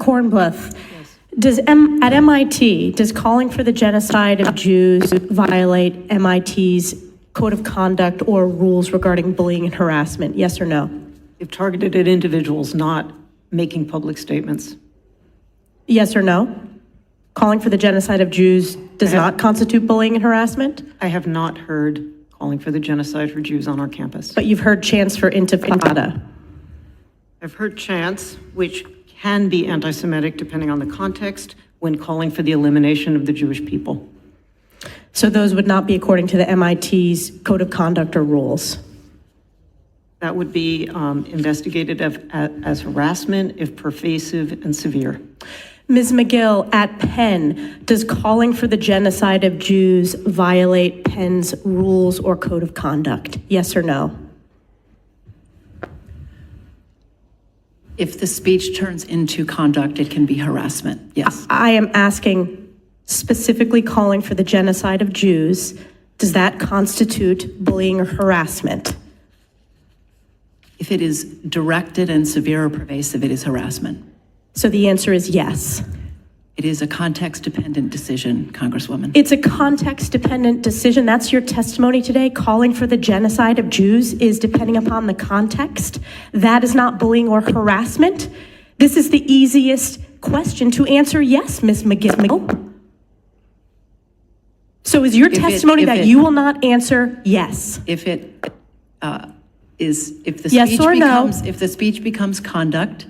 Kornbluth, Yes. at MIT, does calling for the genocide of Jews violate MIT's code of conduct or rules regarding bullying and harassment? Yes or no? If targeted at individuals, not making public statements. Yes or no? Calling for the genocide of Jews does not constitute bullying and harassment? I have not heard calling for the genocide for Jews on our campus. But you've heard chants for intifada. I've heard chants, which can be anti-Semitic depending on the context, when calling for the elimination of the Jewish people. So those would not be according to the MIT's code of conduct or rules? That would be investigated as harassment if pervasive and severe. Ms. McGill, at Penn, does calling for the genocide of Jews violate Penn's rules or code of conduct? Yes or no? If the speech turns into conduct, it can be harassment, yes. I am asking specifically calling for the genocide of Jews. Does that constitute bullying or harassment? If it is directed and severe or pervasive, it is harassment. So the answer is yes. It is a context-dependent decision, Congresswoman. It's a context-dependent decision. That's your testimony today. Calling for the genocide of Jews is depending upon the context. That is not bullying or harassment. This is the easiest question to answer yes, Ms. McGill. So is your testimony that you will not answer yes? If it if the Yes speech or no? becomes if the speech becomes conduct,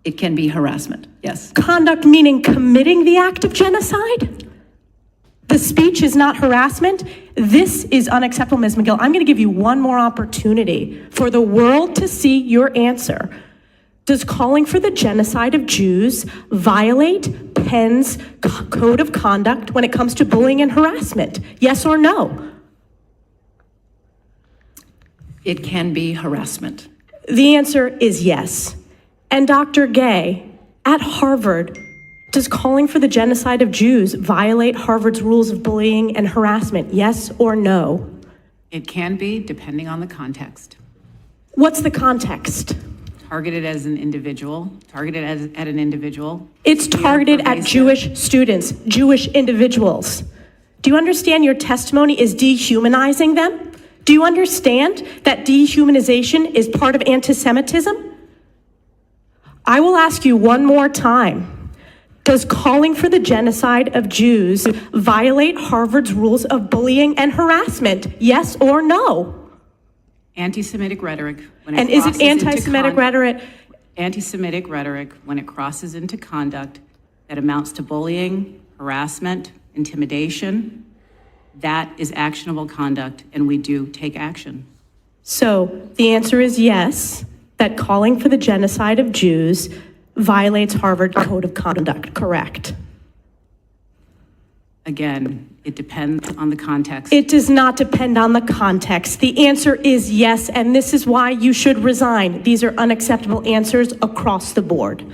it can be harassment. Yes. Conduct meaning committing the act of genocide? The speech is not harassment? This is unacceptable, Ms. McGill. I'm going to give you one more opportunity for the world to see your answer. Does calling for the genocide of Jews violate Penn's code of conduct when it comes to bullying and harassment? Yes or no? It can be harassment. The answer is yes. And Dr. Gay, at Harvard, does calling for the genocide of Jews violate Harvard's rules of bullying and harassment? Yes or no? It can be, depending on the context. What's the context? Targeted as an individual, targeted at an individual. It's targeted at pervasive. Jewish students, Jewish individuals. Do you understand your testimony is dehumanizing them? Do you understand that dehumanization is part of anti-Semitism? I will ask you one more time. Does calling for the genocide of Jews violate Harvard's rules of bullying and harassment? Yes or no? Anti-Semitic rhetoric. When And is it crosses into anti-Semitic rhetoric? Anti-Semitic rhetoric, when it crosses into conduct that amounts to bullying, harassment, intimidation, that is actionable conduct, and we do take action. So the answer is yes, that calling for the genocide of Jews violates Harvard Code of Conduct, correct? Again, it depends on the context. It does not depend on the context. The answer is yes, and this is why you should resign. These are unacceptable answers across the board.